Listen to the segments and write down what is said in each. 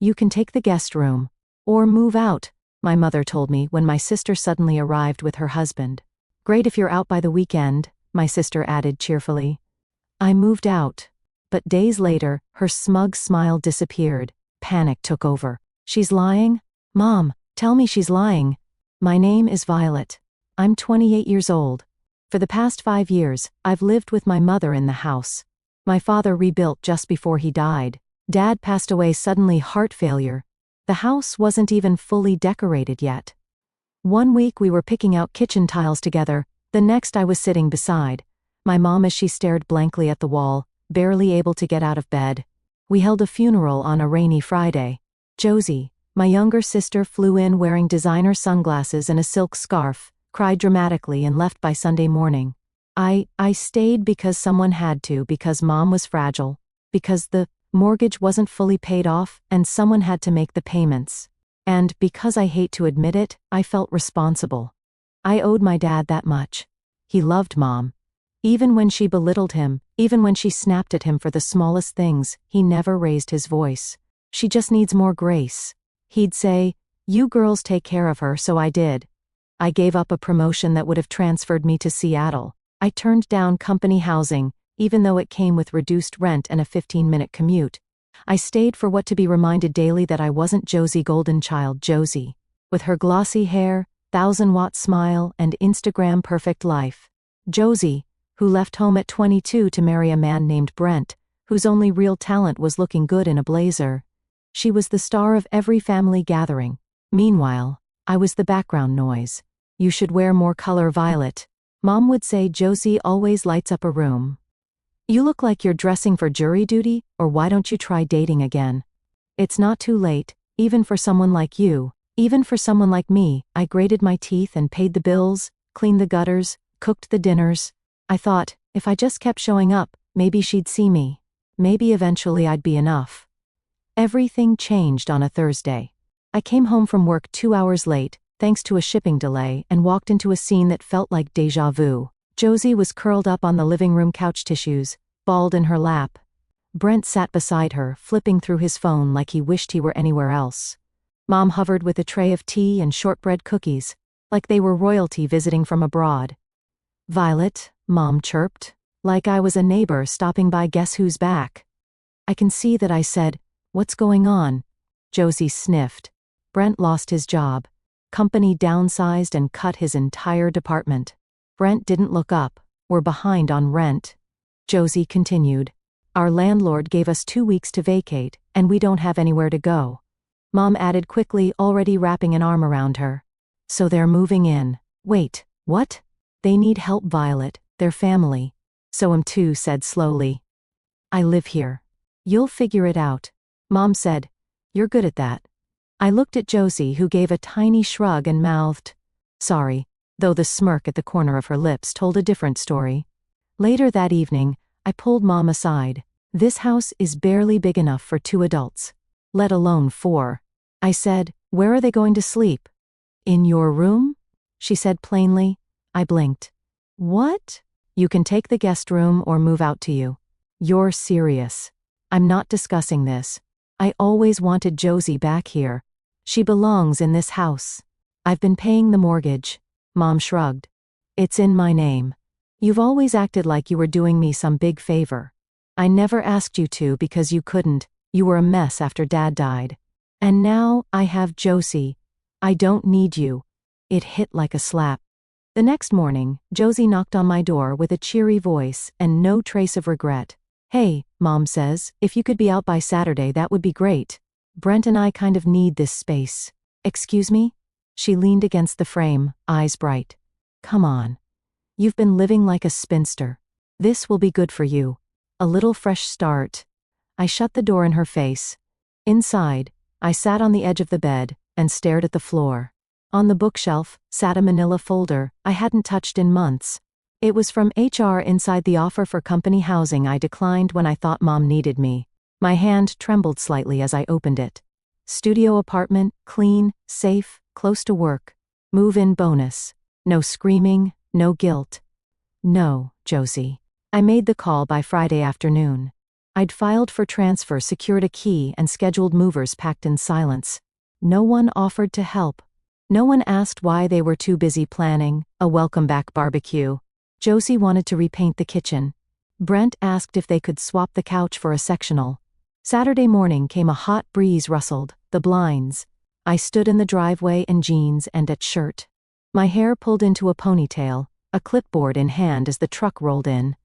You can take the guest room. Or move out, my mother told me when my sister suddenly arrived with her husband. Great if you're out by the weekend, my sister added cheerfully. I moved out. But days later, her smug smile disappeared. Panic took over. She's lying? Mom, tell me she's lying. My name is Violet. I'm 28 years old. For the past 5 years, I've lived with my mother in the house. My father rebuilt just before he died. Dad passed away suddenly, heart failure. The house wasn't even fully decorated yet. One week we were picking out kitchen tiles together, the next I was sitting beside my mom as she stared blankly at the wall, barely able to get out of bed. We held a funeral on a rainy Friday. Josie, my younger sister, flew in wearing designer sunglasses and a silk scarf, cried dramatically and left by Sunday morning. I stayed because someone had to, because Mom was fragile, because the mortgage wasn't fully paid off and someone had to make the payments. And because I hate to admit it, I felt responsible. I owed my dad that much. He loved Mom. Even when she belittled him, even when she snapped at him for the smallest things, he never raised his voice. She just needs more grace. He'd say, "You girls take care of her," so I did. I gave up a promotion that would have transferred me to Seattle. I turned down company housing, even though it came with reduced rent and a 15-minute commute. I stayed for what to be reminded daily that I wasn't Josie Golden Child Josie, with her glossy hair, 1,000-watt smile, and Instagram perfect life. Josie, who left home at 22 to marry a man named Brent, whose only real talent was looking good in a blazer. She was the star of every family gathering. Meanwhile, I was the background noise. You should wear more color, Violet. Mom would say Josie always lights up a room. You look like you're dressing for jury duty, or why don't you try dating again? It's not too late, even for someone like you, even for someone like me. I graded my teeth and paid the bills, cleaned the gutters, cooked the dinners. I thought, if I just kept showing up, maybe she'd see me. Maybe eventually I'd be enough. Everything changed on a Thursday. I came home from work 2 hours late, thanks to a shipping delay, and walked into a scene that felt like déjà vu. Josie was curled up on the living room couch tissues, balled in her lap. Brent sat beside her, flipping through his phone like he wished he were anywhere else. Mom hovered with a tray of tea and shortbread cookies, like they were royalty visiting from abroad. "Violet," Mom chirped, like I was a neighbor stopping by. "Guess who's back?" I can see that I said, "What's going on?" Josie sniffed. Brent lost his job. Company downsized and cut his entire department. Brent didn't look up. "We're behind on rent." Josie continued. "Our landlord gave us 2 weeks to vacate, and we don't have anywhere to go." Mom added quickly, already wrapping an arm around her. "So they're moving in." "Wait, what?" "They need help, Violet, their family." "So too," said slowly. "I live here. You'll figure it out." Mom said, "You're good at that." I looked at Josie, who gave a tiny shrug and mouthed, "Sorry," though the smirk at the corner of her lips told a different story. Later that evening, I pulled Mom aside. "This house is barely big enough for 2 adults, let alone 4. I said, "Where are they going to sleep?" "In your room?" she said plainly. I blinked. "What?" "You can take the guest room or move out to you." "You're serious?" "I'm not discussing this. I always wanted Josie back here. She belongs in this house. I've been paying the mortgage." Mom shrugged. "It's in my name. You've always acted like you were doing me some big favor. I never asked you to because you couldn't. You were a mess after Dad died. And now I have Josie. I don't need you." It hit like a slap. The next morning, Josie knocked on my door with a cheery voice and no trace of regret. "Hey," Mom says, "if you could be out by Saturday, that would be great. Brent and I kind of need this space." "Excuse me?" She leaned against the frame, eyes bright. "Come on. You've been living like a spinster. This will be good for you. A little fresh start." I shut the door in her face. Inside, I sat on the edge of the bed and stared at the floor. On the bookshelf sat a manila folder I hadn't touched in months. It was from HR inside the offer for company housing I declined when I thought Mom needed me. My hand trembled slightly as I opened it. Studio apartment, clean, safe, close to work. Move-in bonus. No screaming, no guilt. "No, Josie." I made the call by Friday afternoon. I'd filed for transfer, secured a key, and scheduled movers packed in silence. No one offered to help. No one asked why they were too busy planning a welcome back barbecue. Josie wanted to repaint the kitchen. Brent asked if they could swap the couch for a sectional. Saturday morning came, a hot breeze rustled the blinds. I stood in the driveway in jeans and a shirt. My hair pulled into a ponytail, a clipboard in hand as the truck rolled in.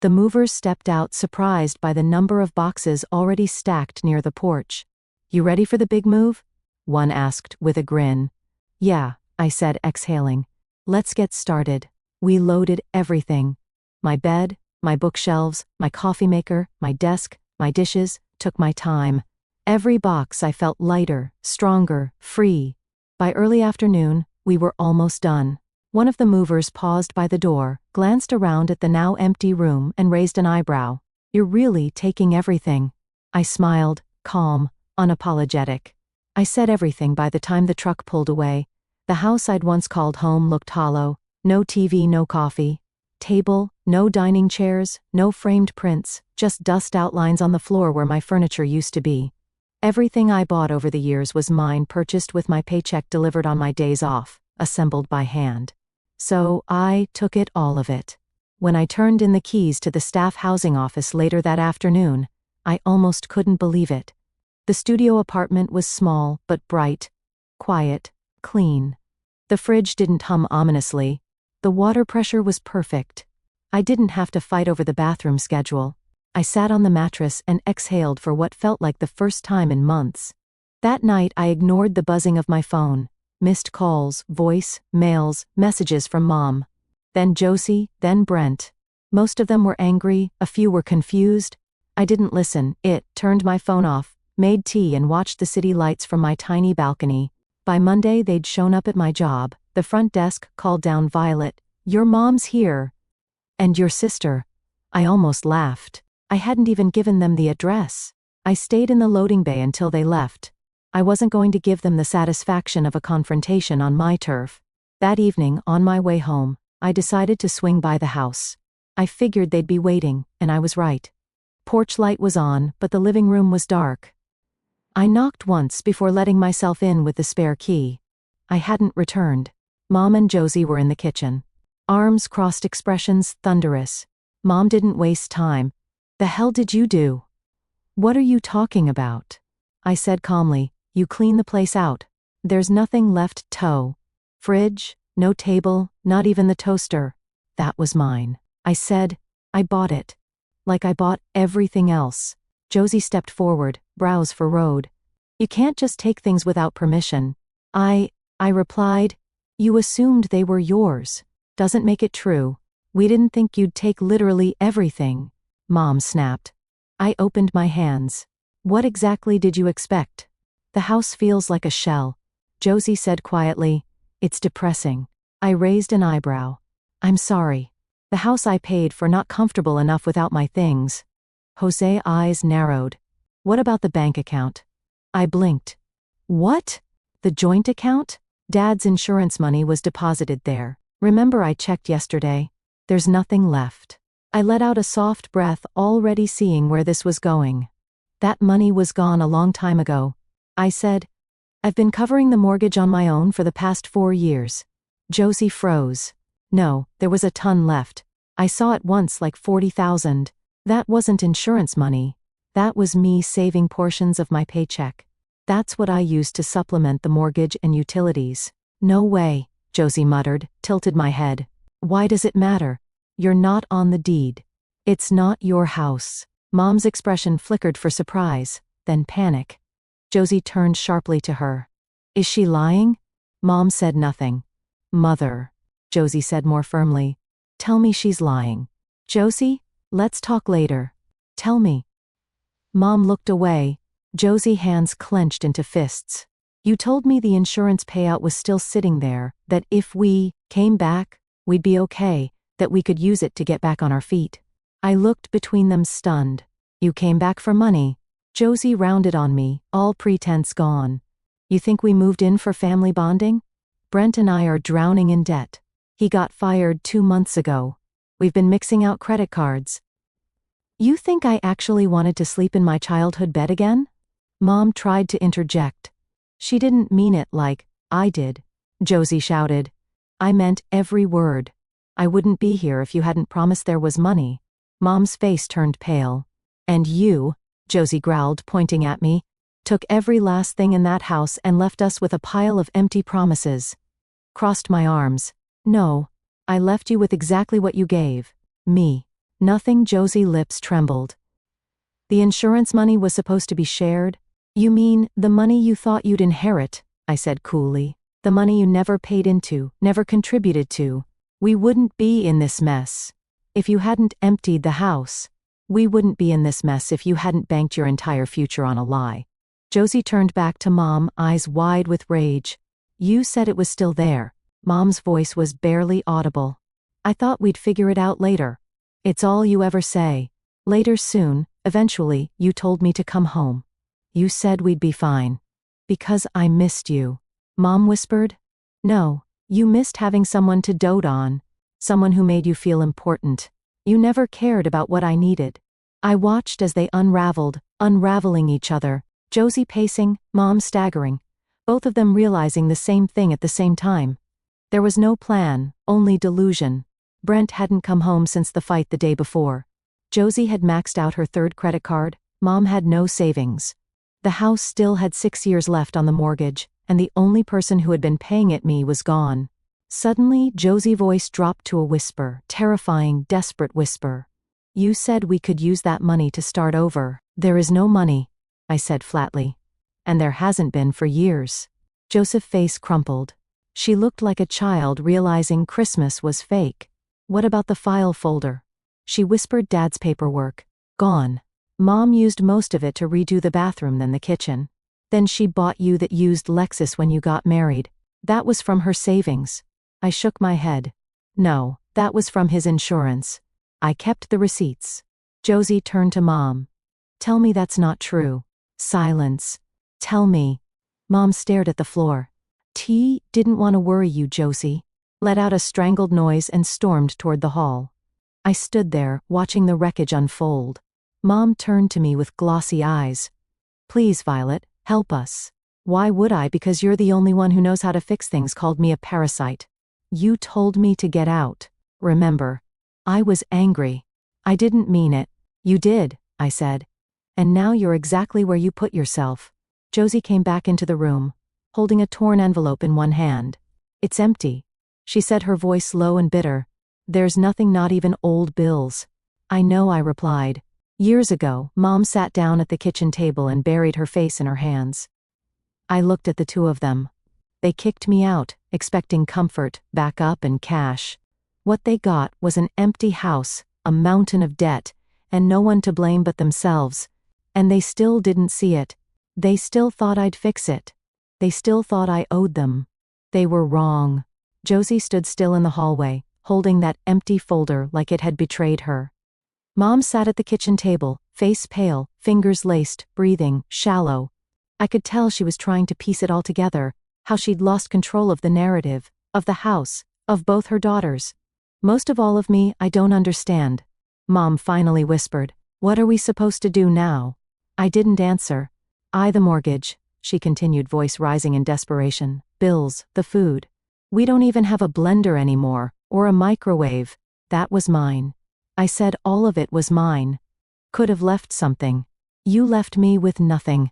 The movers stepped out, surprised by the number of boxes already stacked near the porch. "You ready for the big move?" one asked with a grin. "Yeah," I said, exhaling. "Let's get started." We loaded everything. My bed, my bookshelves, my coffee maker, my desk, my dishes, took my time. Every box I felt lighter, stronger, free. By early afternoon, we were almost done. One of the movers paused by the door, glanced around at the now empty room, and raised an eyebrow. "You're really taking everything?" I smiled, calm, unapologetic. I said everything by the time the truck pulled away. The house I'd once called home looked hollow. No TV, no coffee table, no dining chairs, no framed prints, just dust outlines on the floor where my furniture used to be. Everything I bought over the years was mine, purchased with my paycheck, delivered on my days off, assembled by hand. So I took it, all of it. When I turned in the keys to the staff housing office later that afternoon, I almost couldn't believe it. The studio apartment was small but bright, quiet, clean. The fridge didn't hum ominously. The water pressure was perfect. I didn't have to fight over the bathroom schedule. I sat on the mattress and exhaled for what felt like the first time in months. That night I ignored the buzzing of my phone. Missed calls, voice, mails, messages from Mom. Then Josie, then Brent. Most of them were angry, a few were confused. I didn't listen. Turned my phone off, made tea, and watched the city lights from my tiny balcony. By Monday they'd shown up at my job. The front desk called down, "Violet, your mom's here." "And your sister." I almost laughed. I hadn't even given them the address. I stayed in the loading bay until they left. I wasn't going to give them the satisfaction of a confrontation on my turf. That evening, on my way home, I decided to swing by the house. I figured they'd be waiting, and I was right. Porch light was on, but the living room was dark. I knocked once before letting myself in with the spare key. I hadn't returned. Mom and Josie were in the kitchen. Arms crossed, expressions thunderous. Mom didn't waste time. "The hell did you do?" "What are you talking about?" I said calmly. "You clean the place out. There's nothing left. Fridge, no table, not even the toaster. That was mine." I said. "I bought it. Like I bought everything else." Josie stepped forward, brows furrowed. "You can't just take things without permission." I replied. "You assumed they were yours. Doesn't make it true. We didn't think you'd take literally everything." Mom snapped. I opened my hands. "What exactly did you expect?" "The house feels like a shell," Josie said quietly. "It's depressing." I raised an eyebrow. "I'm sorry. The house I paid for, not comfortable enough without my things." Jose's eyes narrowed. "What about the bank account?" I blinked. "What? The joint account? Dad's insurance money was deposited there. Remember, I checked yesterday. There's nothing left." I let out a soft breath, already seeing where this was going. "That money was gone a long time ago," I said. "I've been covering the mortgage on my own for the past 4 years." Josie froze. "No, there was a ton left. I saw it once, like 40,000. That wasn't insurance money. That was me saving portions of my paycheck. That's what I used to supplement the mortgage and utilities." "No way," Josie muttered, tilted my head. "Why does it matter? You're not on the deed. It's not your house." Mom's expression flickered for surprise, then panic. Josie turned sharply to her. "Is she lying?" Mom said nothing. "Mother," Josie said more firmly. "Tell me she's lying." "Josie, let's talk later. Tell me." Mom looked away. Josie hands clenched into fists. "You told me the insurance payout was still sitting there, that if we came back, we'd be okay, that we could use it to get back on our feet." I looked between them, stunned. "You came back for money?" Josie rounded on me, all pretense gone. "You think we moved in for family bonding? Brent and I are drowning in debt. He got fired 2 months ago. We've been mixing out credit cards." You think I actually wanted to sleep in my childhood bed again? Mom tried to interject. She didn't mean it like I did, Josie shouted. I meant every word. I wouldn't be here if you hadn't promised there was money. Mom's face turned pale. And you, Josie growled, pointing at me, took every last thing in that house and left us with a pile of empty promises. Crossed my arms. No, I left you with exactly what you gave. Me. Nothing. Josie's lips trembled. The insurance money was supposed to be shared? You mean, the money you thought you'd inherit, I said coolly. The money you never paid into, never contributed to. We wouldn't be in this mess if you hadn't emptied the house. We wouldn't be in this mess if you hadn't banked your entire future on a lie. Josie turned back to Mom, eyes wide with rage. You said it was still there. Mom's voice was barely audible. I thought we'd figure it out later. It's all you ever say. Later soon, eventually, you told me to come home. You said we'd be fine. Because I missed you. Mom whispered. No, you missed having someone to dote on. Someone who made you feel important. You never cared about what I needed. I watched as they unraveled, unraveling each other. Josie pacing, Mom staggering. Both of them realizing the same thing at the same time. There was no plan, only delusion. Brent hadn't come home since the fight the day before. Josie had maxed out her third credit card. Mom had no savings. The house still had 6 years left on the mortgage, and the only person who had been paying it me was gone. Suddenly, Josie's voice dropped to a whisper, terrifying, desperate whisper. You said we could use that money to start over. There is no money, I said flatly. And there hasn't been for years. Joseph's face crumpled. She looked like a child realizing Christmas was fake. What about the file folder? She whispered. Dad's paperwork. Gone. Mom used most of it to redo the bathroom then the kitchen. Then she bought you that used Lexus when you got married. That was from her savings. I shook my head. No, that was from his insurance. I kept the receipts. Josie turned to Mom. Tell me that's not true. Silence. Tell me. Mom stared at the floor. Didn't want to worry you, Josie. Let out a strangled noise and stormed toward the hall. I stood there, watching the wreckage unfold. Mom turned to me with glossy eyes. Please, Violet, help us. Why would I? Because you're the only one who knows how to fix things. Called me a parasite. You told me to get out. Remember? I was angry. I didn't mean it. You did, I said. And now you're exactly where you put yourself. Josie came back into the room, holding a torn envelope in one hand. It's empty, she said, her voice low and bitter. There's nothing, not even old bills. I know, I replied. Years ago, Mom sat down at the kitchen table and buried her face in her hands. I looked at the two of them. They kicked me out, expecting comfort, backup, and cash. What they got was an empty house, a mountain of debt, and no one to blame but themselves. And they still didn't see it. They still thought I'd fix it. They still thought I owed them. They were wrong. Josie stood still in the hallway, holding that empty folder like it had betrayed her. Mom sat at the kitchen table, face pale, fingers laced, breathing shallow. I could tell she was trying to piece it all together, how she'd lost control of the narrative, of the house, of both her daughters. Most of all of me, I don't understand. Mom finally whispered, What are we supposed to do now? I didn't answer. The mortgage, she continued, voice rising in desperation. Bills, the food. We don't even have a blender anymore, or a microwave. That was mine. I said all of it was mine. Could have left something. You left me with nothing.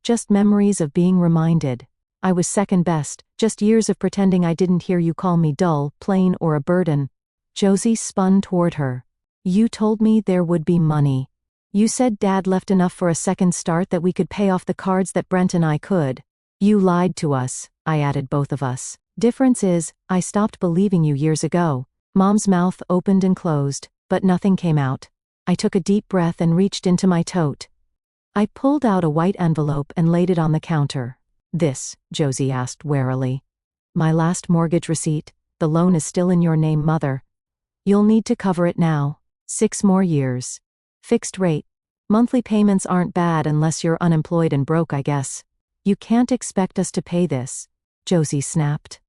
Just memories of being reminded. I was second best, just years of pretending I didn't hear you call me dull, plain, or a burden. Josie spun toward her. You told me there would be money. You said Dad left enough for a second start that we could pay off the cards that Brent and I could. You lied to us, I added, both of us. Difference is, I stopped believing you years ago. Mom's mouth opened and closed, but nothing came out. I took a deep breath and reached into my tote. I pulled out a white envelope and laid it on the counter. This, Josie asked warily. My last mortgage receipt. The loan is still in your name, Mother. You'll need to cover it now. 6 more years. Fixed rate. Monthly payments aren't bad unless you're unemployed and broke, I guess. You can't expect us to pay this, Josie snapped.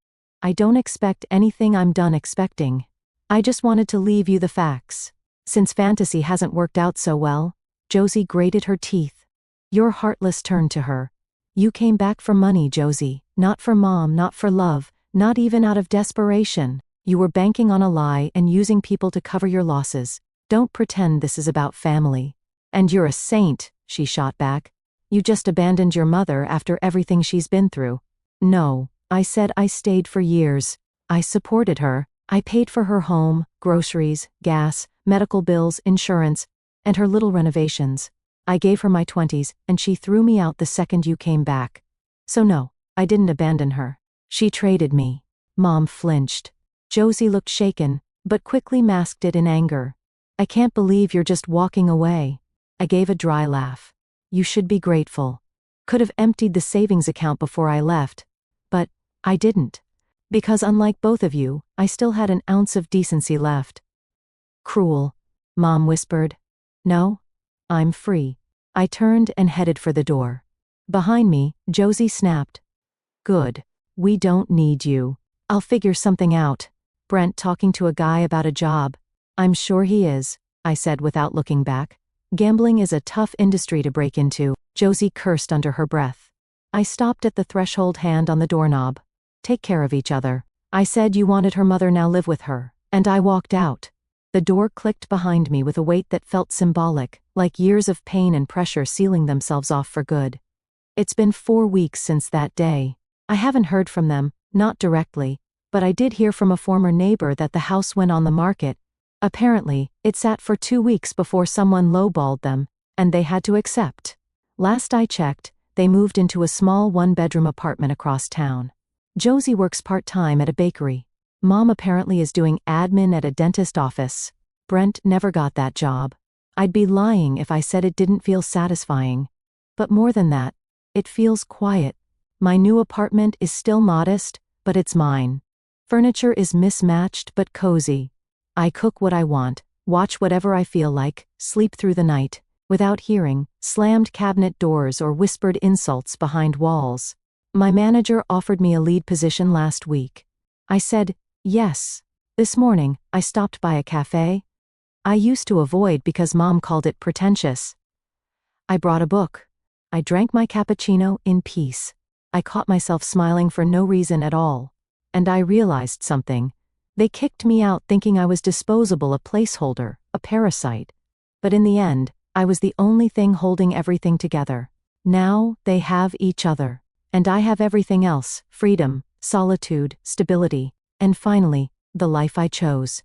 I don't expect anything. I'm done expecting. I just wanted to leave you the facts. Since fantasy hasn't worked out so well, Josie grated her teeth. Your heartless turned to her. You came back for money, Josie, not for mom, not for love, not even out of desperation. You were banking on a lie and using people to cover your losses. Don't pretend this is about family. And you're a saint, she shot back. You just abandoned your mother after everything she's been through. No, I said I stayed for years. I supported her. I paid for her home, groceries, gas, medical bills, insurance, and her little renovations. I gave her my 20s, and she threw me out the second you came back. So no, I didn't abandon her. She traded me. Mom flinched. Josie looked shaken, but quickly masked it in anger. I can't believe you're just walking away. I gave a dry laugh. You should be grateful. Could have emptied the savings account before I left. But I didn't. Because unlike both of you, I still had an ounce of decency left. Cruel, Mom whispered. No? I'm free. I turned and headed for the door. Behind me, Josie snapped. Good. We don't need you. I'll figure something out. Brent talking to a guy about a job. I'm sure he is, I said without looking back. Gambling is a tough industry to break into, Josie cursed under her breath. I stopped at the threshold, hand on the doorknob. Take care of each other. I said you wanted her mother, now live with her. And I walked out. The door clicked behind me with a weight that felt symbolic, like years of pain and pressure sealing themselves off for good. It's been 4 weeks since that day. I haven't heard from them, not directly, but I did hear from a former neighbor that the house went on the market. Apparently, it sat for 2 weeks before someone lowballed them, and they had to accept. Last I checked, they moved into a small one-bedroom apartment across town. Josie works part-time at a bakery. Mom apparently is doing admin at a dentist office. Brent never got that job. I'd be lying if I said it didn't feel satisfying. But more than that, it feels quiet. My new apartment is still modest, but it's mine. Furniture is mismatched but cozy. I cook what I want, watch whatever I feel like, sleep through the night, without hearing slammed cabinet doors or whispered insults behind walls. My manager offered me a lead position last week. I said, yes. This morning, I stopped by a cafe I used to avoid because Mom called it pretentious. I brought a book. I drank my cappuccino in peace. I caught myself smiling for no reason at all. And I realized something. They kicked me out thinking I was disposable, a placeholder, a parasite. But in the end, I was the only thing holding everything together. Now, they have each other. And I have everything else: freedom, solitude, stability, and finally, the life I chose.